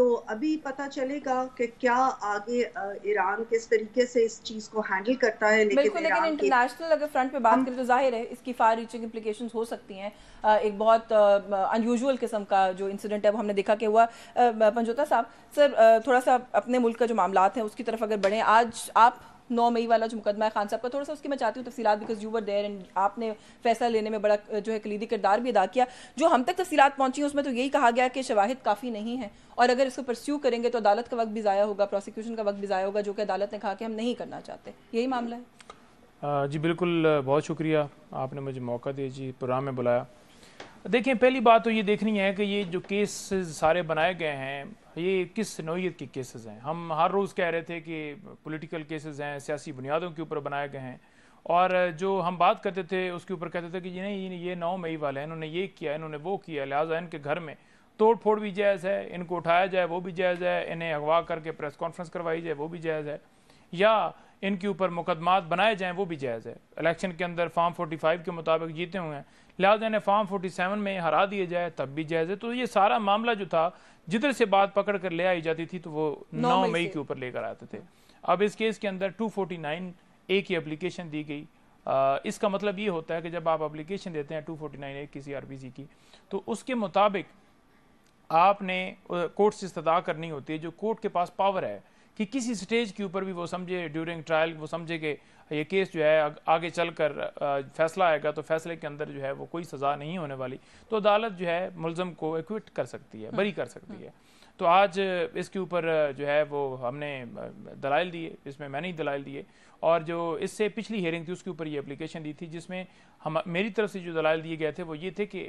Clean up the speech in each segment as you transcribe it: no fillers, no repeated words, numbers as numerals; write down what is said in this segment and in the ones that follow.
تو ابھی پتہ چلے گا کہ کیا آگے ایران کس طریقے سے اس چیز کو ہینڈل کرتا ہے. بالکل, لیکن انٹرنیشنل اگر فرنٹ پہ بات کریں تو ظاہر ہے اس کی فار ریچنگ امپلیکیشنز ہو سکتی ہیں. ایک بہت انیوژول قسم کا جو انسیڈنٹ ہے وہ ہم نے دیکھا کہ ہوا. پنجوتا صاحب, سر تھوڑا سا اپنے ملک کا جو معاملات ہیں اس کی طرف اگر بڑھیں. آج آپ 9 مئی والا جو مقدمہ ہے خان صاحب کا, تھوڑا سا اس کی میں چاہتی ہوں تفصیلات, because you were there and آپ نے فیصلہ لینے میں بڑا جو ہے کلیدی کردار بھی ادا کیا. جو ہم تک تفصیلات پہنچی ہیں اس میں تو یہی کہا گیا کہ شواہد کافی نہیں ہیں, اور اگر اس کو پرسیو کریں گے تو عدالت کا وقت بھی ضائع ہوگا, پروسیکیوشن کا وقت بھی ضائع ہوگا, جو کہ عدالت نے کہا کہ ہم نہیں کرنا چاہتے. یہی معاملہ ہے؟ جی بالکل, بہت شکریہ آپ نے مجھے موقع دیا, جی پروگرام میں بلایا. دیکھیں, پہلی بات تو یہ دیکھنی ہے کہ یہ جو کیسز سارے بنائے گئے ہیں یہ کس نوعیت کے کیسز ہیں. ہم ہر روز کہہ رہے تھے کہ پولیٹیکل کیسز ہیں, سیاسی بنیادوں کے اوپر بنائے گئے ہیں, اور جو ہم بات کرتے تھے اس کے اوپر کہتے تھے کہ نہیں یہ 9 مئی والے ہیں, انہوں نے یہ کیا, انہوں نے وہ کیا, لہٰذا ان کے گھر میں توڑ پھوڑ بھی جائز ہے, ان کو اٹھایا جائے وہ بھی جائز ہے, انہیں اغوا کر کے پریس کانفرنس کروائی جائے وہ بھی جائز ہے, یا ان کے اوپر مقدمات بنائے جائیں وہ بھی جائز ہے. الیکشن کے اندر فارم 45 کے مطابق جیتے ہوئے ہیں, لہٰذا انہیں فارم 47 میں ہرا دیے جائے تب بھی جائز ہے. تو یہ سارا معاملہ جو تھا جدھر سے بات پکڑ کر لے آئی جاتی تھی تو وہ 9 مئی کے اوپر لے کر آتے تھے. اب اس کیس کے اندر 249A کی اپلیکیشن دی گئی. اس کا مطلب یہ ہوتا ہے کہ جب آپ اپلیکیشن دیتے ہیں 249A کی CRPC کی, تو اس کے مطابق آپ نے کورٹ سے استدعا کرنی ہوتی ہے, جو کورٹ کے پاس پاور ہے کہ کسی سٹیج کے اوپر بھی وہ سمجھے ڈیورنگ ٹرائل وہ سمجھے کہ یہ کیس جو ہے آگے چل کر فیصلہ آئے گا تو فیصلے کے اندر جو ہے وہ کوئی سزا نہیں ہونے والی, تو عدالت جو ہے ملزم کو ایکوٹ کر سکتی ہے, بری کر سکتی ہے. تو آج اس کے اوپر جو ہے وہ ہم نے دلائل دیے, اس میں نے ہی دلائل دیے, اور جو اس سے پچھلی ہیئرنگ تھی اس کے اوپر یہ اپلیکیشن دی تھی جس میں میری طرف سے جو دلائل دیے گئے تھے وہ یہ تھے کہ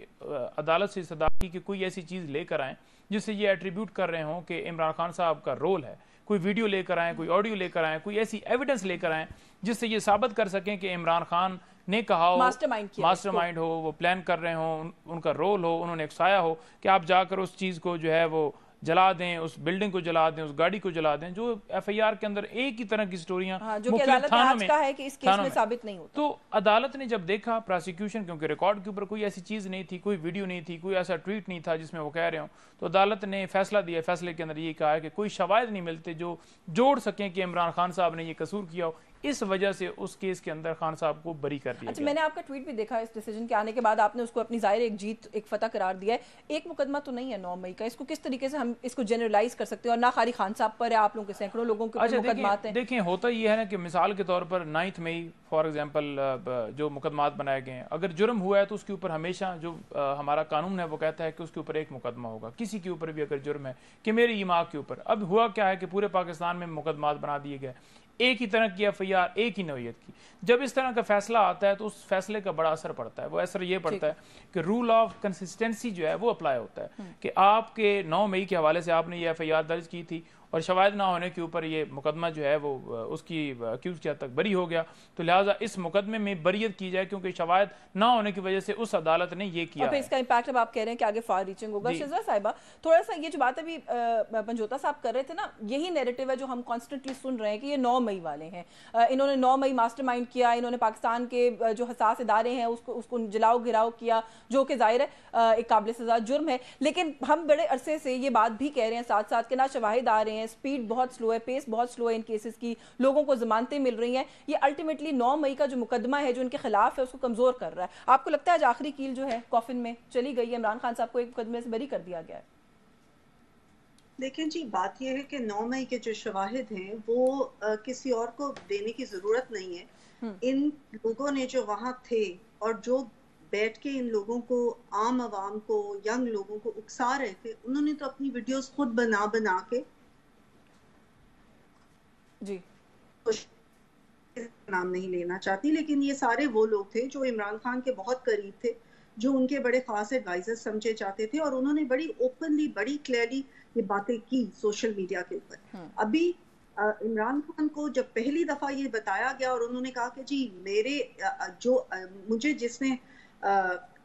عدالت سے استدعا کی کہ کوئی ایسی چیز لے کر آئیں جس سے یہ ایٹریبیوٹ کر رہے ہوں کہ عمران خان صاحب کا رول ہے, کوئی ویڈیو لے کر آئیں, کوئی آڈیو لے کر آئیں, کوئی ایسی ایویڈنس لے کر آئیں جس سے یہ ثابت کر سکیں کہ عمران خان نے کہا ہو, ماسٹر مائنڈ ہو, وہ پلان کر رہے ہوں, ان کا رول ہو, انہوں نے ایک سایہ ہو کہ آپ جا کر اس چیز کو جو ہے وہ جلا دیں, اس بلڈنگ کو جلا دیں, اس گاڑی کو جلا دیں, جو FIR کے اندر ایک ہی طرح کی سٹوریاں مختلف تھانوں میں. تو عدالت نے جب دیکھا پراسیکیوشن, کیونکہ ریکارڈ کے اوپر کوئی ایسی چیز نہیں تھی, کوئی ویڈیو نہیں تھی, کوئی ایسا ٹویٹ نہیں تھا جس میں وہ کہہ رہے ہوں, تو عدالت نے فیصلہ دیا. فیصلے کے اندر یہ کہا ہے کہ کوئی شواہد نہیں ملتے جو جوڑ سکیں کہ عمران خان صاحب نے یہ قصور کیا ہو, اس وجہ سے اس کیس کے اندر خان صاحب کو بری کر دیا. اچھا, میں نے آپ کا ٹویٹ بھی دیکھا اس ڈیسیجن کے آنے کے بعد, آپ نے اس کو اپنی ظاہر ایک جیت, ایک فتح قرار دیا ہے. ایک مقدمہ تو نہیں ہے 9 مئی کا, اس کو کس طریقے سے ہم اس کو جنرلائز کر سکتے ہیں, اور نہ خالی خان صاحب پر ہے, آپ لوگوں کے سینکڑوں لوگوں کے اوپر مقدمات ہیں. دیکھیں, ہوتا یہ ہے نا کہ مثال کے طور پر 9 مئی فار ایگزامپل جو مقدمات بنائے گئے ہیں, اگر جرم ہوا ہے تو اس کے اوپر ہمیشہ جو ہمارا قانون ہے وہ کہتا ہے کہ اس کے اوپر ایک مقدمہ ہوگا. کسی کے اوپر بھی اگر جرم ہے کہ میری ایما کے اوپر, اب ہوا کیا ہے کہ پورے پاکستان میں مقدمات بنا دیے گئے, ایک ہی طرح کی FIR, ایک ہی نوعیت کی. جب اس طرح کا فیصلہ آتا ہے تو اس فیصلے کا بڑا اثر پڑتا ہے. وہ اثر یہ پڑتا ہے کہ رول آف کنسسٹنسی جو ہے وہ اپلائی ہوتا ہے, کہ آپ کے 9 مئی کے حوالے سے آپ نے یہ FIR درج کی تھی اور شواہد نہ ہونے کے اوپر یہ مقدمہ جو ہے وہ اس کی اکیوز کی حد تک بری ہو گیا, تو لہٰذا اس مقدمے میں بریت کی جائے, کیونکہ شواہد نہ ہونے کی وجہ سے اس عدالت نے یہ کیا. اور اس کا امپیکٹ اب آپ کہہ رہے ہیں کہ آگے فار ریچنگ ہوگا. شزرا صاحبہ, تھوڑا سا یہ جو بات ابھی پنجوتا صاحب کر رہے تھے نا, یہی نیریٹو ہے جو ہم کانسٹنٹلی سن رہے ہیں کہ یہ 9 مئی والے ہیں, انہوں نے 9 مئی ماسٹر مائنڈ کیا, انہوں نے پاکستان کے جو حساس ادارے ہیں اس کو جلاؤ گراؤ کیا, جو کہ ظاہر ہے ایک قابل سزا جرم ہے. لیکن ہم بڑے عرصے سے یہ بات بھی کہہ رہے ہیں ساتھ ساتھ کہ نہ شواہد آ رہے ہیں, اسپیڈ بہت سلو ہے, پیس بہت سلو ہے ان کیسز کی, لوگوں کو ضمانتیں مل رہی ہیں. یہ الٹیمیٹلی 9 مئی کا جو مقدمہ ہے جو ان کے خلاف ہے اس کو کمزور کر رہا ہے. آپ کو لگتا ہے آج آخری کیل جو ہے کافن میں چلی گئی ہے, عمران خان صاحب کو ایک مقدمے سے بری کر دیا گیا ہے؟ دیکھیں جی, بات یہ ہے کہ 9 مئی کے جو شواہد ہیں وہ کسی اور کو دینے کی ضرورت نہیں ہے. ان لوگوں نے جو وہاں تھے اور جو بیٹھ کے ان لوگوں کو, عام عوام کو, ینگ لوگوں کو اکسا رہے تھے, انہوں نے تو اپنی ویڈیوز خود بنا کے, جی نام نہیں لینا چاہتی, لیکن یہ سارے وہ لوگ تھے جو عمران خان کے بہت قریب تھے, جو ان کے بڑے خاص ایڈوائزر سمجھے جاتے تھے, اور انہوں نے بڑی اوپنلی, بڑی کلیئرلی یہ باتیں کی سوشل میڈیا کے اوپر. ابھی عمران خان کو جب پہلی دفعہ یہ بتایا گیا اور انہوں نے کہا کہ جی مجھے جس نے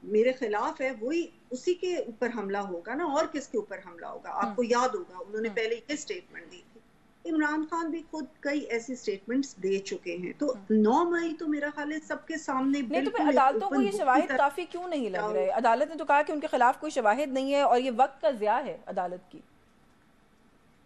میرے خلاف ہے وہی اسی کے اوپر حملہ ہوگا نا, اور کس کے اوپر حملہ ہوگا. آپ کو یاد ہوگا انہوں نے پہلے یہ سٹیٹمنٹ دی تھی. عمران خان بھی خود کئی ایسی سٹیٹمنٹس دے چکے ہیں. تو 9 مئی تو میرا خیال ہے سب کے سامنے نہیں, تو پھر عدالتوں کو یہ شواہد کافی کیوں نہیں لگ رہے؟ عدالت نے تو کہا کہ ان کے خلاف کوئی شواہد نہیں ہے اور یہ وقت کا ضیاع ہے عدالت کی.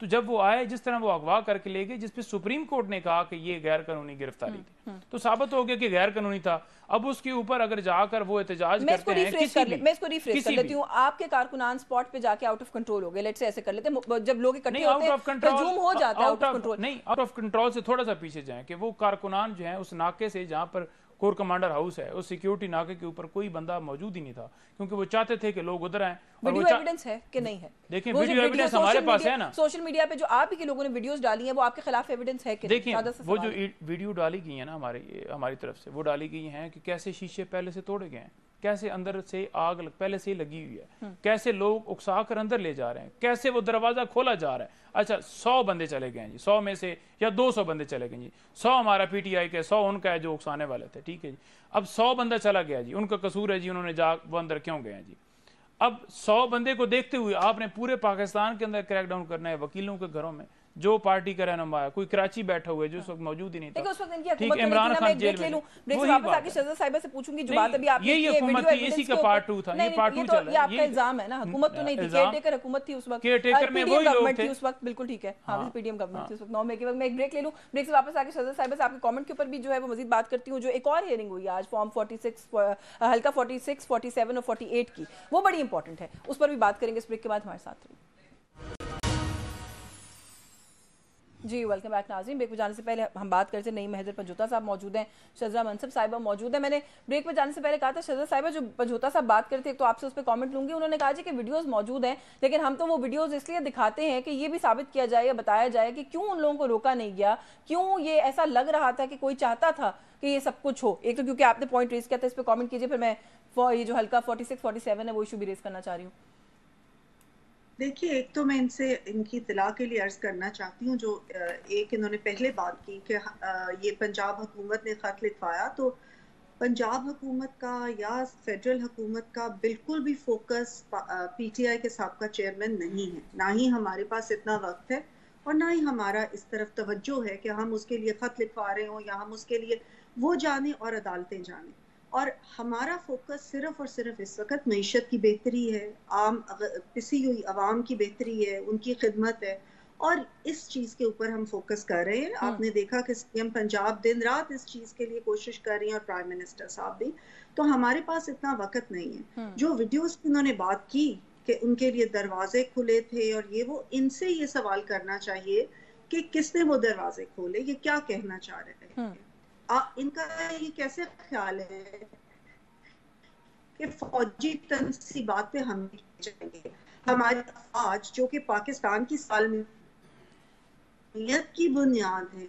تو جب وہ آئے جس طرح وہ اغوا کر کے لے گئے، جس پہ سپریم کورٹ نے کہا کہ یہ غیر قانونی گرفتاری تھی، تو ثابت ہو گیا کہ غیر قانونی تھا. اب اس کے اوپر اگر جا کر وہ احتجاج کرتے ہیں میں اس کو ریفریش کر لیتی ہوں. آپ کے کارکنان سپاٹ پہ جا کے آؤٹ آف کنٹرول ہو گئے، لیٹ سے ایسے کر لیتے ہیں، جب لوگ اکٹھے ہوتے ہیں ہجوم ہو جاتا ہے. آؤٹ آف کنٹرول نہیں، آؤٹ آف کنٹرول سے تھوڑا سا پیچھے جائیں کہ وہ کارکنان جو ہیں اس ناکے سے جہاں پر کور کمانڈر ہاؤس ہے، اس سیکیورٹی ناکے کے اوپر کوئی بندہ موجود ہی نہیں تھا، کیونکہ وہ چاہتے تھے کہ لوگ ادھر آئیں. ویڈیو ایویڈنس ہے کہ نہیں ہے؟ دیکھیں ویڈیو ایویڈنس ہمارے پاس ہے نا، سوشل میڈیا پہ جو آپ ہی کے لوگوں نے ویڈیوز ڈالی ہیں وہ آپ کے خلاف ایویڈنس ہے کہ نہیں؟ دیکھیں وہ جو ویڈیو ڈالی گئی ہیں نا ہماری طرف سے، وہ ڈالی گئی ہیں کہ کیسے شیشے پہلے سے توڑے گئے ہیں، کیسے اندر سے آگ پہلے سے ہی لگی ہوئی ہے، کیسے لوگ اکسا کر اندر لے جا رہے ہیں، کیسے وہ دروازہ کھولا جا رہا ہے. اچھا 100 بندے چلے گئے ہیں جی، 100 میں سے یا 200 بندے چلے گئے جی، 100 ہمارا پی ٹی آئی کا 100 ان کا ہے جو اکسانے والے تھے، ٹھیک ہے جی. اب 100 بندہ چلا گیا جی، ان کا قصور ہے جی، انہوں نے وہ اندر کیوں گئے ہیں جی. اب 100 بندے کو دیکھتے ہوئے آپ نے پورے پاکستان کے اندر کریک ڈاؤن کرنا ہے، وکیلوں کے گھروں میں جو پارٹی کا رہنما ہے، کوئی کراچی بیٹھا ہوا ہے جو اس وقت موجود ہی نہیں تھا. اس وقت ان کی حکومت عمران خان جیل میں. وہی واپس آ کے شہزاد صاحبہ سے پوچھوں گی جو بات ابھی آپ نے یہ حکومت تھی، اسی کا پارٹ 2 تھا، یہ پارٹ 2 چل رہا ہے. یہ آپ کا الزام ہے نا، حکومت تو نہیں تھی، کیئر ٹیکر حکومت تھی اس وقت، کیئر ٹیکر میں وہی لوگ تھے اس وقت. بالکل ٹھیک ہے، ہاں پی ڈی ایم گورنمنٹ تھی اس وقت. 9 مئی کے وقت میں ایک بریک لے لوں، بریک سے واپس آ کے شہزاد صاحبہ سے آپ کے کامنٹ کے اوپر بھی جو ہے وہ مزید بات کرتی ہوں. جو ایک اور ہیئرنگ ہوئی آج فارم 46 حلقہ 46 47 اور 48 کی، وہ بڑی امپورٹنٹ ہے، اس پر بھی بات کریں گے اس بریک کے بعد. ہمارے ساتھ رہیے جی. ویلکم بیک ناظرین. بریک پہ جانے سے پہلے ہم بات کرتے ہیں نعیم مہدر پنجوتا صاحب موجود ہیں، شزرہ منصب صاحبہ موجود ہیں. میں نے بریک پہ جانے سے پہلے کہا تھا شزرہ صاحبہ جو پنجوتا صاحب بات کرتے ہیں تو آپ سے اس پہ کامنٹ لوں گی. انہوں نے کہا جی کہ ویڈیوز موجود ہیں، لیکن ہم تو وہ ویڈیوز اس لیے دکھاتے ہیں کہ یہ بھی ثابت کیا جائے یا بتایا جائے کہ کیوں ان لوگوں کو روکا نہیں گیا، کیوں یہ ایسا لگ رہا تھا کہ کوئی چاہتا تھا کہ یہ سب کچھ ہو. ایک تو کیونکہ آپ نے پوائنٹ ریز کیا تھا، اس پہ کامنٹ کیجیے، پھر میں یہ جو حلقہ 46 47 ہے وہ ایشو بھی ریز کرنا چاہ رہی ہوں. دیکھیے ایک تو میں ان کی اطلاع کے لیے عرض کرنا چاہتی ہوں، جو ایک انہوں نے پہلے بات کی کہ یہ پنجاب حکومت نے خط لکھوایا، تو پنجاب حکومت کا یا فیڈرل حکومت کا بالکل بھی فوکس پی ٹی آئی کے سابقہ چیئرمین نہیں ہے، نہ ہی ہمارے پاس اتنا وقت ہے اور نہ ہی ہمارا اس طرف توجہ ہے کہ ہم اس کے لیے خط لکھوا رہے ہوں یا ہم اس کے لیے وہ جانیں اور عدالتیں جانیں. اور ہمارا فوکس صرف اور صرف اس وقت معیشت کی بہتری ہے، عام پسی ہوئی عوام کی بہتری ہے، ان کی خدمت ہے، اور اس چیز کے اوپر ہم فوکس کر رہے ہیں. آپ نے دیکھا کہ سی ایم پنجاب دن رات اس چیز کے لیے کوشش کر رہی ہیں اور پرائم منسٹر صاحب بھی. تو ہمارے پاس اتنا وقت نہیں ہے. جو ویڈیوز کی انہوں نے بات کی کہ ان کے لیے دروازے کھلے تھے اور وہ ان سے یہ سوال کرنا چاہیے کہ کس نے وہ دروازے کھولے، یہ کیا کہنا چاہ رہے ہیں. ان کا یہ کیسے خیال ہے کہ فوجی تنصیبات پہ ہم جائیں گے؟ ہماری افواج جو کہ پاکستان کی سالمیت کی بنیاد ہے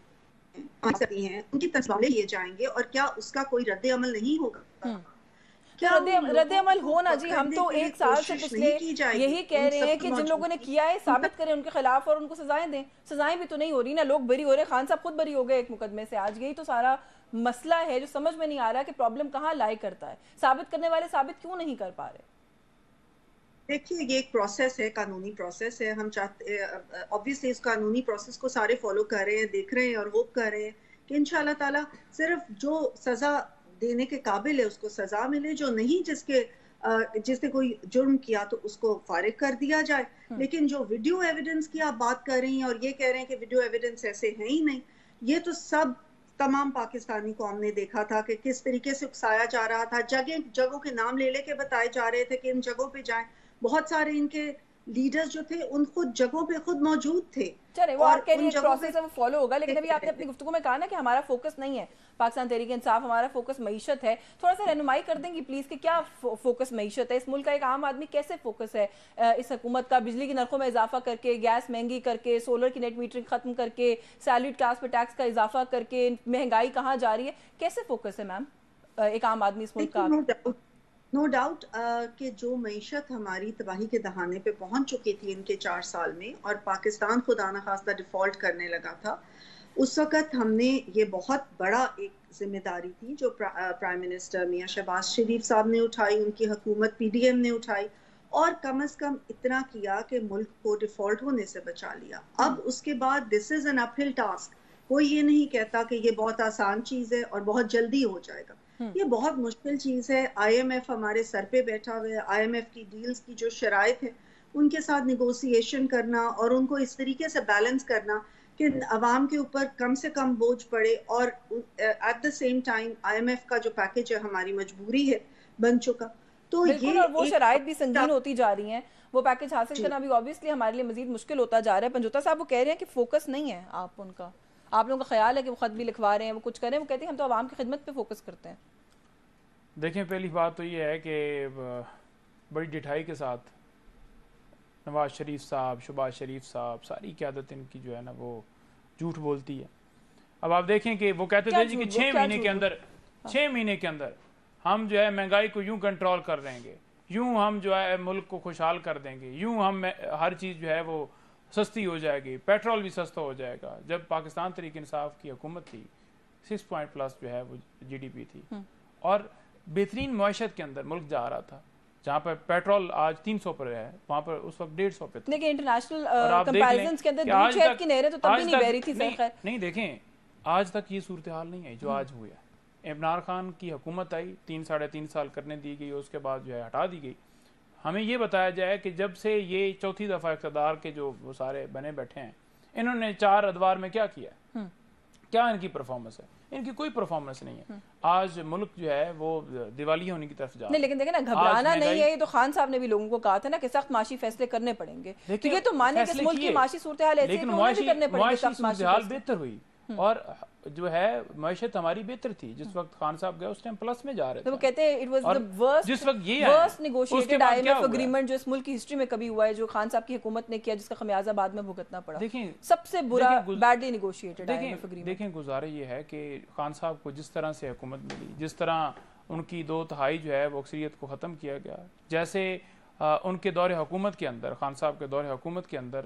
ان کی تنصیبات لیے جائیں گے، اور کیا اس کا کوئی رد عمل نہیں ہوگا؟ رد عمل ہونا جی، ہم تو ایک سال سے پچھلے یہی کہہ رہے ہیں کہ جن لوگوں نے کیا ہے ثابت کریں ان کے خلاف اور ان کو سزائیں دیں. سزائیں بھی تو نہیں ہو رہی نا، لوگ بری ہو رہے ہیں. خان صاحب خود بری ہو گئے ایک مقدمے سے آج. یہی تو سارا مسئلہ ہے جو سمجھ میں نہیں آ رہا کہ پرابلم کہاں لائی کرتا ہے. ثابت کرنے والے ثابت کیوں نہیں کر پا رہے؟ دیکھیے یہ ایک پروسیس ہے، قانونی پروسیس ہے. ہم چاہتے obviously اس قانونی پروسیس کو سارے فالو کر رہے ہیں، دیکھ رہے ہیں اور ہوپ کر رہے ہیں کہ انشاءاللہ تعالیٰ صرف جو سزا دینے کے قابل ہے اس کو سزا ملے، جو نہیں جس نے کوئی جرم کیا تو اس کو فارغ کر دیا جائے. لیکن جو ویڈیو ایویڈنس کی آپ بات کر رہی ہیں اور یہ کہہ رہے ہیں کہ ویڈیو ایویڈنس ایسے ہیں ہی نہیں، یہ تو سب تمام پاکستانی قوم نے دیکھا تھا کہ کس طریقے سے اکسایا جا رہا تھا. جگہوں کے نام لے کے بتائے جا رہے تھے کہ ان جگہوں پہ جائیں. بہت سارے ان کے لیڈرز جو تھے ان خود جگہوں پہ خود موجود تھے. چلے وہ آپ کے لیے ایک پروسیس ہے، وہ فالو ہوگا. لیکن ابھی آپ نے اپنی گفتگو میں کہا نا کہ ہمارا فوکس نہیں ہے پاکستان تحریک انصاف، ہمارا فوکس معیشت ہے. تھوڑا سا رہنمائی کر دیں گی پلیز کہ کیا فوکس معیشت ہے؟ اس ملک کا ایک عام آدمی کیسے فوکس ہے اس حکومت کا؟ بجلی کی نرخوں میں اضافہ کر کے، گیس مہنگی کر کے، سولر کی نیٹ میٹرنگ ختم کر کے، سیلریڈ کلاس پہ ٹیکس کا اضافہ کر کے، مہنگائی کہاں جا رہی ہے، کیسے فوکس ہے میم ایک عام آدمی اس ملک کا؟ نو ڈاؤٹ کہ جو معیشت ہماری تباہی کے دہانے پہ پہنچ چکی تھی ان کے 4 سال میں، اور پاکستان خدا نخواستہ ڈیفالٹ کرنے لگا تھا، اس وقت ہم نے یہ بہت بڑا ایک ذمہ داری تھی جو پرائم منسٹر میاں شہباز شریف صاحب نے اٹھائی، ان کی حکومت پی ڈی ایم نے اٹھائی، اور کم از کم اتنا کیا کہ ملک کو ڈیفالٹ ہونے سے بچا لیا. اب اس کے بعد دس از این اپ ہل ٹاسک. کوئی یہ نہیں کہتا کہ یہ بہت آسان چیز ہے اور بہت جلدی ہو جائے گا. یہ بہت مشکل چیز ہے. آئی ایم ایف ہمارے سر پہ بیٹھا ہوا ہے. آئی ایم ایف کی ڈیلز کی جو شرائط ہیں ان کے ساتھ نیگوسیشن کرنا اور ان کو اس طریقے سے بیلنس کرنا کہ عوام کے اوپر کم سے کم بوجھ پڑے، اور at the same time IMF کا جو پیکج ہے ہماری مجبوری ہے بن چکا. تو بالکل، اور وہ شرائط بھی سنگین ہوتی جا رہی ہیں، وہ پیکج حاصل کرنا بھی آبویسلی ہمارے لیے مزید مشکل ہوتا جا رہا ہے. پنجوتا صاحب وہ کہہ رہے ہیں کہ فوکس نہیں ہے آپ ان کا، آپ لوگوں کا خیال ہے کہ وہ خط بھی لکھوا رہے ہیں، وہ کچھ کر رہے ہیں، وہ کہتے ہیں ہم تو عوام کی خدمت پہ فوکس کرتے ہیں. دیکھیں پہلی بات تو یہ ہے کہ بڑی ڈٹھائی کے ساتھ نواز شریف صاحب، شہباز شریف صاحب، ساری قیادت ان کی جو ہے نا وہ جھوٹ بولتی ہے. اب آپ دیکھیں کہ وہ کہتے تھے جی کہ 6 مہینے کے اندر ہم جو ہے مہنگائی کو یوں کنٹرول کر دیں گے، یوں ہم جو ہے ملک کو خوشحال کر دیں گے، یوں ہم ہر چیز جو ہے وہ سستی ہو جائے گی، پیٹرول بھی سستا ہو جائے گا. جب پاکستان تحریک انصاف کی حکومت تھی 6 پوائنٹ پلس جو ہے وہ GDP تھی، اور بہترین معیشت کے اندر ملک جا رہا تھا. جہاں پر پیٹرول آج 300 پر ہے وہاں پر اس وقت 150 پہ تھا. دیکھیں انٹرنیشنل کمپیریزنز کے اندر دودھ شہد کی نہریں تو تب بھی نہیں بہ رہی تھی. نہیں دیکھیں آج تک یہ صورتحال نہیں ہے جو آج ہوئی ہے. عمران خان کی حکومت آئی، 3-3.5 سال کرنے دی گئی، اس کے بعد جو ہے ہٹا دی گئی. ہمیں یہ بتایا جائے کہ جب سے یہ چوتھی دفعہ اقتدار کے جو وہ سارے بنے بیٹھے ہیں، انہوں نے 4 ادوار میں کیا کیا ہے، کیا ان کی پرفارمنس ہے؟ ان کی کوئی پرفارمنس نہیں ہے. آج ملک جو ہے وہ دیوالیہ ہونے کی طرف جا رہا ہے. نہیں لیکن دیکھیں نا، گھبرانا نہیں ہے. یہ تو خان صاحب نے بھی لوگوں کو کہا تھا نا کہ سخت معاشی فیصلے کرنے پڑیں گے. تو یہ تو مانے کہ اس ملک کی معاشی صورتحال ایسی ہے کہ انہیں بھی کرنے پڑیں گے سخت معاشی فیصلے. بہتر ہوئی اور جو ہے معیشت ہماری بہتر تھی. جس وقت خان صاحب گئے اس ٹائم پلس میں جا رہے تھے. وہ کہتے ہیں it was the worst negotiated IMF agreement جو اس ملک کی ہسٹری میں کبھی ہوا ہے، جو خان صاحب کی حکومت نے کیا، جس کا خمیازہ بعد میں بھگتنا پڑا. سب سے برا بیڈلی نیگوشیٹڈ IMF اگریمنٹ. دیکھیں گزارا یہ ہے کہ خان صاحب کو جس طرح سے حکومت ملی، جس طرح ان کی 2/3 جو ہے وہ اکثریت کو ختم کیا گیا، جیسے ان کے دور حکومت کے اندر، خان صاحب کے دور حکومت کے اندر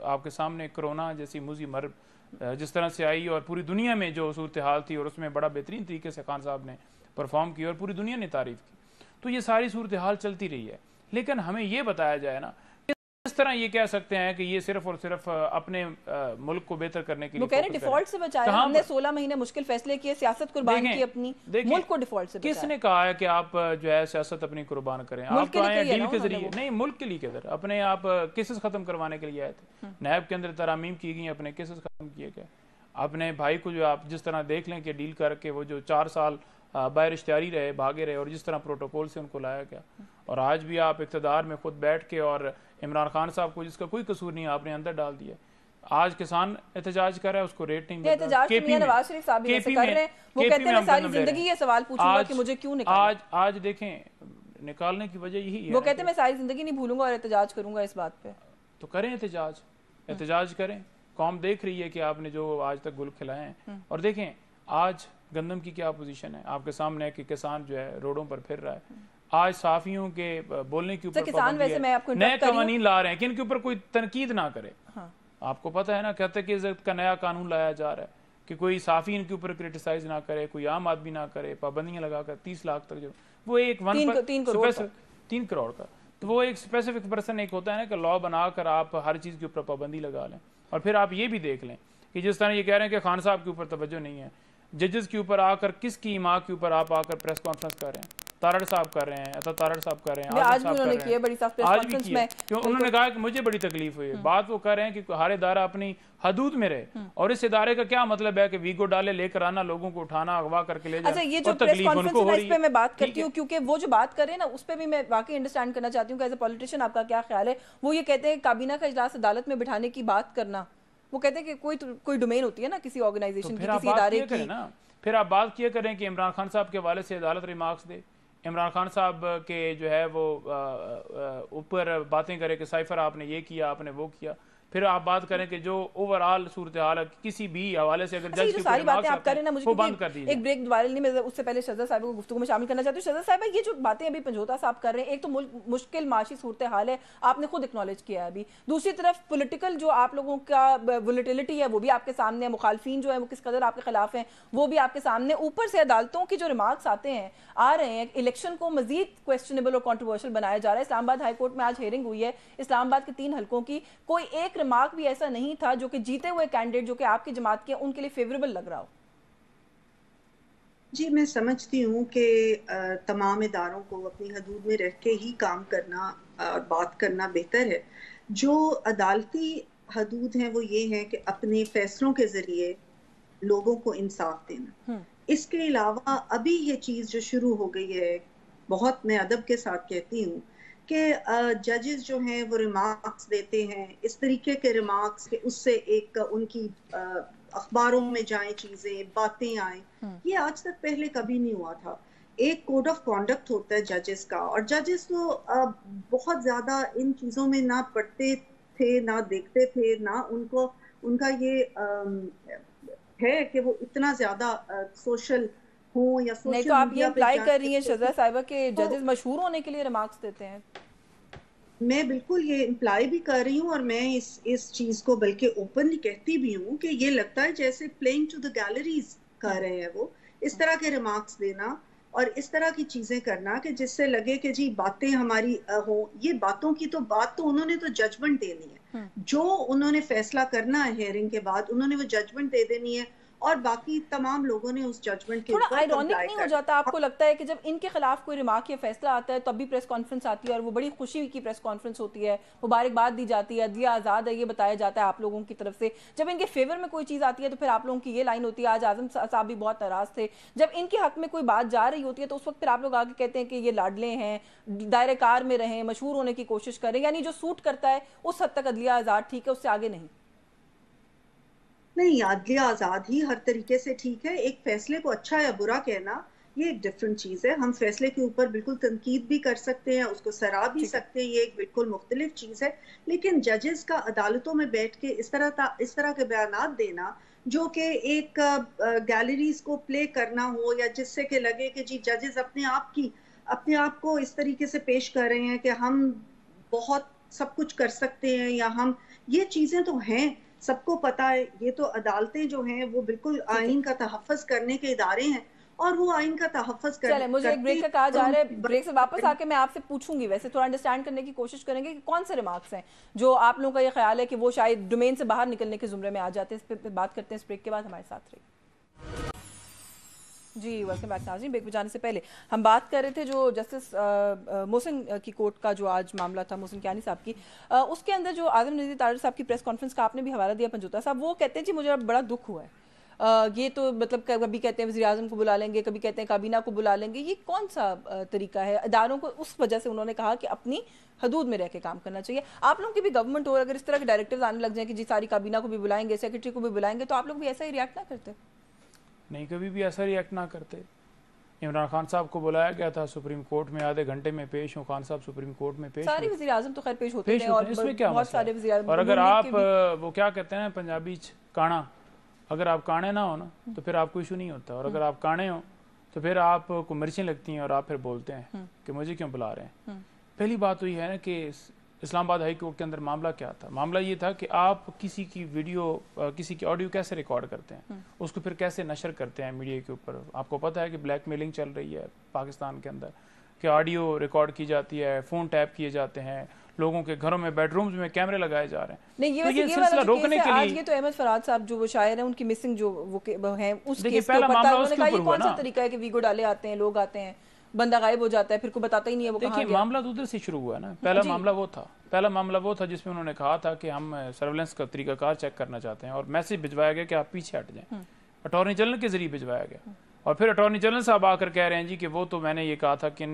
آپ کے سامنے کرونا جیسی موذی مرض جس طرح سے آئی اور پوری دنیا میں جو صورتحال تھی، اور اس میں بڑا بہترین طریقے سے خان صاحب نے پرفارم کی اور پوری دنیا نے تعریف کی. تو یہ ساری صورتحال چلتی رہی ہے. لیکن ہمیں یہ بتایا جائے نا اس طرح یہ کہہ سکتے ہیں کہ یہ صرف اور صرف اپنے ملک کو بہتر کرنے کے لیے، وہ کہہ رہے ہیں ڈیفالٹ سے بچایا. ہم نے 16 مہینے مشکل فیصلے کیے، سیاست قربان کی اپنی، ملک کو ڈیفالٹ سے بچایا. کس نے کہا ہے کہ آپ جو ہے سیاست اپنی قربان کریں؟ آپ تو آئے ڈیل کے ذریعے نہیں، ملک کے لیے کدھر اپنے آپ کیسز ختم کروانے کے لیے آئے تھے. نیب کے اندر ترامیم کی گئی، اپنے کیسز ختم کیے گئے. اپنے بھائی کو جو آپ جس طرح دیکھ لیں کہ ڈیل کر کے وہ جو 4 سال باہر اشتہاری رہے، بھاگے رہے، اور جس طرح پروٹوکول سے ان کو لایا گیا، اور آج بھی آپ اقتدار میں خود بیٹھ کے اور عمران خان صاحب کو جس کا کوئی قصور نہیں آپ نے اندر ڈال دیا. آج کسان احتجاج کر رہا ہے، اس کو ریٹ نہیں مل رہا. نواز شریف صاحب بھی ایسے کر رہے ہیں، وہ کہتے ہیں میں ساری زندگی یہ سوال پوچھوں گا کہ مجھے کیوں نکالا. آج دیکھیں نکالنے کی وجہ یہی ہے، وہ کہتے ہیں میں ساری زندگی نہیں بھولوں گا اور احتجاج کروں گا اس بات پہ. تو کریں احتجاج کریں. قوم دیکھ رہی ہے کہ آپ نے جو آج تک گل کھلائے ہیں. اور دیکھیں آج گندم کی کیا پوزیشن ہے آپ کے سامنے ہے کہ کسان جو ہے روڈوں پر پھر رہا ہے. آج صحافیوں کے بولنے کے اوپر پابندی ہے، نئے قوانین لا رہے ہیں کہ ان کے اوپر کوئی تنقید نہ کرے. آپ کو پتہ ہے نا کہتے کہ عزت کا نیا قانون لایا جا رہا ہے کہ کوئی صحافی ان کے اوپر کرٹیسائز نہ کرے، کوئی عام آدمی نہ کرے. پابندیاں لگا کر 30 لاکھ تک، جو وہ ایک 3 کروڑ کا، تو وہ ایک اسپیسیفک پرسن ایک ہوتا ہے نا کہ لا بنا کر آپ ہر چیز کے اوپر پابندی لگا لیں. اور پھر آپ یہ بھی دیکھ لیں کہ جس طرح یہ کہہ رہے ہیں کہ خان صاحب کے اوپر توجہ نہیں ہے، ججز کے اوپر آ کر کس کی ماں کے اوپر آپ آ کر پریس کانفرنس کر رہے ہیں. تارڑ صاحب کر رہے ہیں، عطا تارڑ صاحب کر رہے ہیں، آج بھی انہوں نے کی ہے بڑی سخت پریس کانفرنس میں. انہوں نے کہا کہ مجھے بڑی تکلیف ہوئی. بات وہ کر رہے ہیں کہ ہر ادارہ اپنی حدود میں رہے، اور اس ادارے کا کیا مطلب ہے کہ ویگو ڈالے لے کر آنا، لوگوں کو اٹھانا، اغوا کر کے لے جانا. اچھا یہ جو پریس کانفرنس ہے اس پہ میں بات کرتی ہوں، کیونکہ وہ جو بات کر رہے ہیں نا اس پہ بھی میں واقعی انڈرسٹینڈ کرنا چاہتی ہوں کہ ایز اے پولیٹیشین آپ کا کیا خیال ہے. وہ یہ کہتے ہیں کابینہ کا اجلاس عدالت میں بٹھانے کی بات کرنا، وہ کہتے ہیں کہ کوئی ڈومین ہوتی ہے نا کسی آرگنائزیشن کی، کسی ادارے کی. پھر آپ بات کیا کریں کہ عمران خان صاحب کے حوالے سے عدالت ریمارکس دے، عمران خان صاحب کے جو ہے وہ اوپر باتیں کرے کہ سائفر آپ نے یہ کیا، آپ نے وہ کیا. پھر آپ بات کریں کہ جو اوور آل صورتحال کسی بھی حوالے سے اگر جج کی ساری باتیں آپ کریں نا، مجھے ایک بریک وائرل نہیں، میں اس سے پہلے شہزاد صاحب کو گفتگو میں شامل کرنا چاہتی ہوں. شہزاد صاحب یہ جو باتیں ابھی پنجوتا صاحب کر رہے ہیں، ایک تو مشکل معاشی صورتحال ہے، آپ نے خود اکنالج کیا ہے ابھی. دوسری طرف پولیٹیکل جو آپ لوگوں کا ولیٹیلٹی ہے وہ بھی آپ کے سامنے ہے، مخالفین جو ہیں وہ کس قدر آپ کے خلاف ہیں وہ بھی آپ کے سامنے. اوپر سے عدالتوں کی جو ریمارکس آ رہے ہیں، الیکشن کو مزید کویسچنیبل اور کنٹروورشل بنایا جا رہا ہے. اسلام آباد ہائی کورٹ میں آج ہیئرنگ ہوئی ہے اسلام آباد کے 3 حلقوں کی، کوئی ایک ریمارک بھی ایسا نہیں تھا جو کہ جیتے ہوئے کینڈیڈیٹ جو کہ آپ کی جماعت کے ان کے لیے فیوریبل لگ رہا ہو. جی میں سمجھتی ہوں کہ تمام اداروں کو اپنی حدود میں رہ کے ہی کام کرنا اور بات کرنا بہتر ہے. جو عدالتی حدود ہیں وہ یہ ہیں کہ اپنے فیصلوں کے ذریعے لوگوں کو انصاف دینا. اس کے علاوہ ابھی یہ چیز جو شروع ہو گئی ہے، بہت میں ادب کے ساتھ کہتی ہوں کہ ججز جو ہیں وہ ریمارکس دیتے ہیں، اس طریقے کے ریمارکس کہ اس سے ایک ان کی اخباروں میں جائیں چیزیں، باتیں آئیں. یہ آج تک پہلے کبھی نہیں ہوا تھا. ایک کوڈ آف کانڈکٹ ہوتا ہے ججز کا، اور ججز تو بہت زیادہ ان چیزوں میں نہ پڑھتے تھے، نہ دیکھتے تھے، نہ ان کا یہ ہے کہ وہ اتنا زیادہ سوشل ہوں یا نہیں سوشل تو آپ یہ میڈیا پہ امپلائی کر رہی ہیں جائیں. شذرا صاحبہ کہ ججز مشہور ہونے کے لیے ریمارکس دیتے ہیں؟ میں بالکل یہ امپلائی بھی کر رہی ہوں، اور میں اس چیز کو بلکہ اوپنلی کہتی بھی ہوں کہ یہ لگتا ہے جیسے پلینگ ٹو دا گیلریز کر رہے ہیں وہ، اس طرح کے ریمارکس دینا اور اس طرح کی چیزیں کرنا کہ جس سے لگے کہ جی باتیں ہماری ہوں. یہ باتوں کی تو بات تو انہوں نے تو ججمنٹ دینی ہے، جو انہوں نے فیصلہ کرنا ہے ہیئرنگ کے بعد انہوں نے وہ ججمنٹ دے دینی ہے، اور باقی تمام لوگوں نے اس ججمنٹ کے تھوڑا اوپر آئرونک کمپلائی نہیں ہو کرنا. جاتا آپ کو لگتا ہے کہ جب ان کے خلاف کوئی ریمارک یا فیصلہ آتا ہے تب بھی پریس کانفرنس آتی ہے اور وہ بڑی خوشی کی پریس کانفرنس ہوتی ہے، مبارکباد دی جاتی ہے، عدلیہ آزاد ہے یہ بتایا جاتا ہے آپ لوگوں کی طرف سے. جب ان کے فیور میں کوئی چیز آتی ہے تو پھر آپ لوگوں کی یہ لائن ہوتی ہے. آج اعظم صاحب بھی بہت ناراض تھے جب ان کے حق میں کوئی بات جا رہی ہوتی ہے تو اس وقت پھر آپ لوگ آگے کہتے ہیں کہ یہ لاڈلے ہیں، دائرہ کار میں رہیں، مشہور ہونے کی کوشش کریں. یعنی جو سوٹ کرتا ہے اس حد تک عدلیہ آزاد ٹھیک ہے، اس سے آگے نہیں. نہیں، عدلیہ آزاد ہی ہر طریقے سے ٹھیک ہے. ایک فیصلے کو اچھا یا برا کہنا یہ ایک ڈیفرنٹ چیز ہے. ہم فیصلے کے اوپر بالکل تنقید بھی کر سکتے ہیں، اس کو سراہ بھی سکتے ہیں، یہ ایک بالکل مختلف چیز ہے. لیکن ججز کا عدالتوں میں بیٹھ کے اس طرح کے بیانات دینا جو کہ ایک گیلریز کو پلے کرنا ہو، یا جس سے کہ لگے کہ جی ججز اپنے آپ کو اس طریقے سے پیش کر رہے ہیں کہ ہم بہت سب کچھ کر سکتے ہیں، یا ہم یہ چیزیں تو ہیں، سب کو پتا ہے. یہ تو عدالتیں جو ہیں وہ بالکل آئین کا تحفظ کرنے کے ادارے ہیں، اور وہ آئین کا تحفظ چلیں مجھے ایک بریک کا کہا جا رہا ہے، بریک سے واپس آ کے میں آپ سے پوچھوں گی، ویسے تھوڑا انڈرسٹینڈ کرنے کی کوشش کریں گے کہ کون سے ریمارکس ہیں جو آپ لوگوں کا یہ خیال ہے کہ وہ شاید ڈومین سے باہر نکلنے کے زمرے میں آ جاتے ہیں. اس پہ بات کرتے ہیں اس بریک کے بعد. ہمارے ساتھ رہیے. جی ویلکم بیک ناظرین. بریک پہ جانے سے پہلے ہم بات کر رہے تھے جو جسٹس محسن کی کورٹ کا جو آج معاملہ تھا محسن کیانی صاحب کی، اس کے اندر جو اعظم نذیر تارڑ صاحب کی پریس کانفرنس کا آپ نے بھی حوالہ دیا پنجوتا صاحب، وہ کہتے ہیں جی مجھے بڑا دکھ ہوا ہے. یہ تو مطلب کبھی کہتے ہیں وزیر اعظم کو بلا لیں گے، کبھی کہتے ہیں کابینہ کو بلا لیں گے. یہ کون سا طریقہ ہے؟ اداروں کو اس وجہ سے انہوں نے کہا کہ اپنی حدود میں رہ کے کام کرنا چاہیے. آپ لوگوں کی بھی گورنمنٹ ہو، اگر اس طرح کے ڈائریکٹرز آنے لگ جائیں کہ جی ساری کابینہ کو بھی بلائیں گے، سیکرٹری کو بھی بلائیں گے، تو آپ لوگ بھی ایسا ہی ریاکٹ نہ کرتے؟ نہیں، کبھی بھی ایسا ریئیکٹ نہ کرتے. عمران خان صاحب کو بلایا گیا تھا سپریم کورٹ میں، آدھے گھنٹے میں پیش ہوں. خان صاحب سپریم کورٹ میں پیش سارے وزیر اعظم تو خیر پیش ہوتے ہیں، اور اس میں کیا بہت سارے وزیر اعظم. اور اگر آپ وہ کیا کہتے ہیں پنجابی کانا، اگر آپ کانے نہ ہو نا تو پھر آپ کو ایشو نہیں ہوتا، اور اگر آپ کانے ہو تو پھر آپ کو مرچیں لگتی ہیں اور آپ پھر بولتے ہیں کہ مجھے کیوں بلا رہے ہیں. پہلی بات تو یہ ہے نا کہ اسلام آباد ہائی کورٹ کے اندر معاملہ کیا تھا. معاملہ یہ تھا کہ آپ کسی کی ویڈیو، کسی کی آڈیو کیسے ریکارڈ کرتے ہیں، اس کو پھر کیسے نشر کرتے ہیں میڈیا کے اوپر. آپ کو پتہ ہے کہ بلیک میلنگ چل رہی ہے پاکستان کے اندر، کہ آڈیو ریکارڈ کی جاتی ہے، فون ٹیپ کیے جاتے ہیں، لوگوں کے گھروں میں بیڈ رومز میں کیمرے لگائے جا رہے ہیں. نہیں یہ سلسلہ روکنے کے لیے آج یہ تو احمد فراد صاحب جو وہ شاعر ہیں ان کی مسنگ جو وہ ہیں اس کیس کے اوپر تھا. انہوں نے کہا یہ کون سا طریقہ ہے کہ ویگو ڈالے آتے ہیں، لوگ آتے ہیں، بندہ غائب ہو جاتا ہے، پھر کوئی بتاتا ہی نہیں ہے وہ کہاں گیا. دیکھیں معاملہ تو ادھر سے شروع ہوا ہے نا. پہلا معاملہ وہ تھا جس میں انہوں نے کہا تھا کہ ہم سرویلنس کا طریقہ کار چیک کرنا چاہتے ہیں، اور میسج بھجوایا گیا کہ آپ پیچھے ہٹ جائیں. اٹارنی جنرل کے ذریعے بھجوایا گیا، اور پھر اٹارنی جنرل صاحب آ کر کہہ رہے ہیں جی کہ وہ تو میں نے یہ کہا تھا کہ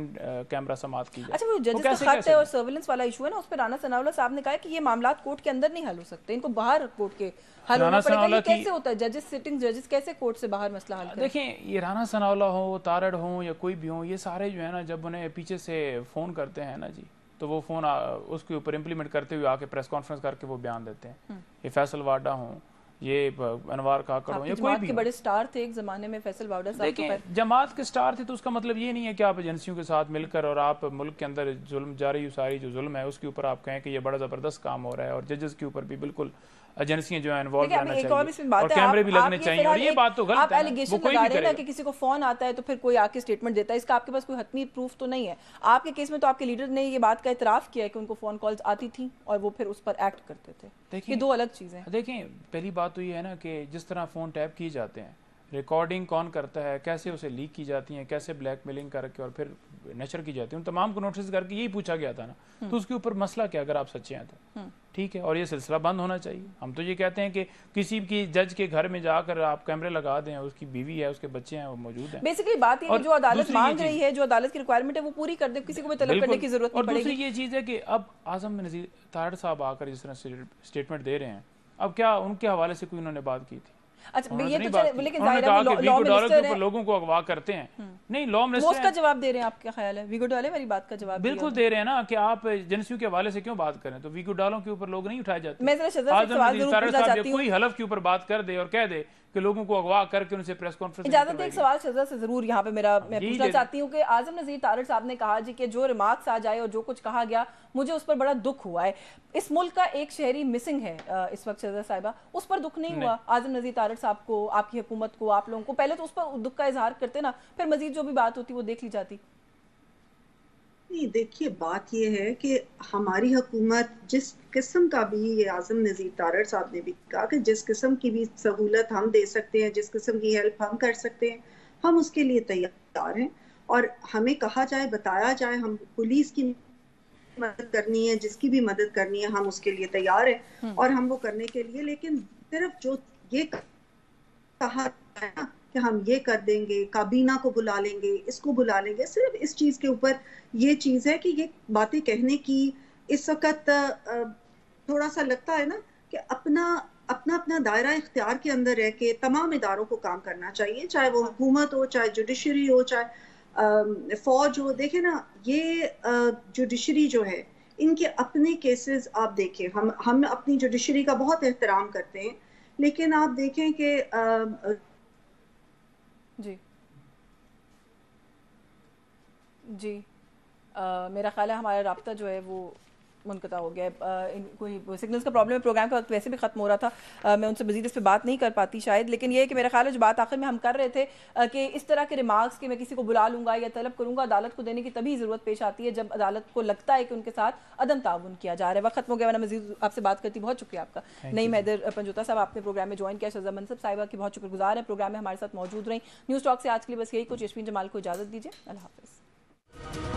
کیمرہ سماعت کی جائے. اچھا وہ ججز کا خط ہے اور سرویلنس والا ایشو ہے نا، اس پہ رانا ثناء اللہ صاحب نے کہا کہ یہ معاملات کورٹ کے اندر نہیں حل ہو سکتے، ان کو باہر کورٹ کے حل ہونا پڑے گا. یہ کیسے ہوتا ہے؟ ججز سٹنگ ججز کیسے کورٹ سے باہر مسئلہ حل کریں؟ دیکھیں یہ رانا ثناء اللہ ہو، تارڑ ہوں یا کوئی بھی ہوں، یہ سارے جو ہے نا جب انہیں پیچھے سے فون کرتے ہیں نا جی، تو وہ فون اس کے اوپر امپلیمنٹ کرتے ہوئے آ کے پریس کانفرنس کر کے وہ بیان دیتے ہیں. یہ فیصل واڈا ہوں، یہ انوار کاکڑ ہوں، یا کوئی بھی. کے بڑے سٹار تھے ایک زمانے میں فیصل واڈا صاحب. دیکھیں جماعت کے سٹار تھے تو اس کا مطلب یہ نہیں ہے کہ آپ ایجنسیوں کے ساتھ مل کر اور آپ ملک کے اندر ظلم جاری ساری جو ظلم ہے اس کے اوپر آپ کہیں کہ یہ بڑا زبردست کام ہو رہا ہے، اور ججز کے اوپر بھی بالکل ایجنسیاں جو ہیں انوالو رہنا چاہیے اور کیمرے بھی لگنے چاہیے. اور یہ بات تو غلط ہے، آپ ایلیگیشن لگا رہے ہیں کہ کسی کو فون آتا ہے تو پھر کوئی آ کے اسٹیٹمنٹ دیتا ہے، اس کا آپ کے پاس کوئی حتمی پروف تو نہیں ہے. آپ کے کیس میں تو آپ کے لیڈر نے یہ بات کا اعتراف کیا ہے کہ ان کو فون کالز آتی تھیں اور وہ پھر اس پر ایکٹ کرتے تھے. یہ دو الگ چیزیں ہیں. دیکھیں پہلی بات تو یہ ہے نا کہ جس طرح فون ٹیپ کیے جاتے ہیں ریکارڈنگ کون کرتا ہے, کیسے اسے لیک کی جاتی ہیں, کیسے بلیک میلنگ کر کے اور پھر نشر کی جاتی ہے, ان تمام کو نوٹس کر کے یہی پوچھا گیا تھا نا. تو اس کے اوپر مسئلہ کیا اگر آپ سچے ہیں تو ٹھیک ہے, اور یہ سلسلہ بند ہونا چاہیے. ہم تو یہ کہتے ہیں کہ کسی کی جج کے گھر میں جا کر آپ کیمرے لگا دیں, اس کی بیوی ہے, اس کے بچے ہیں, وہ موجود ہیں. بیسیکلی بات یہ جو عدالت مانگ رہی ہے, جو عدالت کی ریکوائرمنٹ ہے وہ پوری کر دے, کسی کو بھی طلب کرنے کی ضرورت نہیں پڑے گی. اور دوسری یہ چیز ہے کہ اب اعظم نذیر تارڑ صاحب آ کر جس طرح اسٹیٹمنٹ دے رہے ہیں, اب کیا ان کے حوالے سے کوئی انہوں نے بات کی تھی؟ اچھا یہ تو لیکن انہوں نے کہا کہ ویگو ڈالر کے اوپر لوگوں کو اغوا کرتے ہیں. نہیں, لا منسٹر اس کا جواب دے رہے ہیں, آپ کیا خیال ہے ویگو ڈالر والی بات کا جواب؟ بالکل دے رہے ہیں نا, کہ آپ ایجنسیوں کے حوالے سے کیوں بات کریں, تو ویگو ڈالوں کے اوپر لوگ نہیں اٹھائے جاتے. میں ذرا شہزاد سے سوال ضرور پوچھنا چاہتی ہوں, کوئی حلف کے اوپر بات کر دے اور کہہ دے کہ لوگوں کو اغوا کر کے ان سے پریس کانفرنس. اجازت ایک سوال شہزاد سے ضرور یہاں پہ میں پوچھنا چاہتی ہوں کہ اعظم نذیر تارڑ صاحب نے کہا جی کہ جو ریمارکس آ جائے اور جو کچھ کہا گیا مجھے اس پر بڑا دکھ ہوا ہے. اس ملک کا ایک شہری مسنگ ہے اس وقت شہزاد صاحبہ, اس پر دکھ نہیں ہوا اعظم نذیر تارڑ صاحب کو, آپ کی حکومت کو, آپ لوگوں کو؟ پہلے تو اس پر دکھ کا اظہار کرتے نا, پھر مزید جو بھی بات ہوتی وہ دیکھ لی جاتی. نہیں دیکھیے, بات یہ ہے کہ ہماری حکومت جس قسم کا بھی, یہ اعظم نذیر تارڑ صاحب نے بھی کہا کہ جس قسم کی بھی سہولت ہم دے سکتے ہیں, جس قسم کی ہیلپ ہم کر سکتے ہیں, ہم اس کے لیے تیار ہیں. اور ہمیں کہا جائے, بتایا جائے, ہم پولیس کی مدد کرنی ہے, جس کی بھی مدد کرنی ہے, ہم اس کے لیے تیار ہیں اور ہم وہ کرنے کے لیے. لیکن صرف جو یہ کہا ہے نا کہ ہم یہ کر دیں گے, کابینہ کو بلا لیں گے, اس کو بلا لیں گے, صرف اس چیز کے اوپر یہ چیز ہے کہ یہ باتیں کہنے کی اس وقت تھوڑا سا لگتا ہے نا کہ اپنا دائرہ اختیار کے اندر رہ کے تمام اداروں کو کام کرنا چاہیے, چاہے وہ حکومت ہو, چاہے جوڈیشری ہو, چاہے فوج ہو. دیکھیں نا, یہ جوڈیشری جو ہے, ان کے اپنے کیسز آپ دیکھیں, ہم اپنی جوڈیشری کا بہت احترام کرتے ہیں, لیکن آپ دیکھیں کہ جی میرا خیال ہے ہمارا رابطہ جو ہے وہ منقطع ہو گیا ہے, کوئی سگنلز کا پرابلم ہے, پروگرام کا وقت ویسے بھی ختم ہو رہا تھا, میں ان سے مزید اس پہ بات نہیں کر پاتی شاید. لیکن یہ ہے کہ میرا خیال ہے جو بات آخر میں ہم کر رہے تھے کہ اس طرح کے ریمارکس کہ میں کسی کو بلا لوں گا یا طلب کروں گا, عدالت کو دینے کی تبھی ضرورت پیش آتی ہے جب عدالت کو لگتا ہے کہ ان کے ساتھ عدم تعاون کیا جا رہا ہے. وقت ختم ہو گیا, میں مزید آپ سے بات کرتی. بہت شکریہ آپ کا. نعیم حیدر پنجوتا صاحب, آپ نے پروگرام میں جوائن کیا. شہزاد منصب صاحبہ کی بہت شکر گزار ہیں, پروگرام میں ہمارے ساتھ موجود رہیں. نیوز ٹاک سے آج کے لیے بس یہی کچھ. یشفین جمال کو اجازت دیجیے. اللہ حافظ.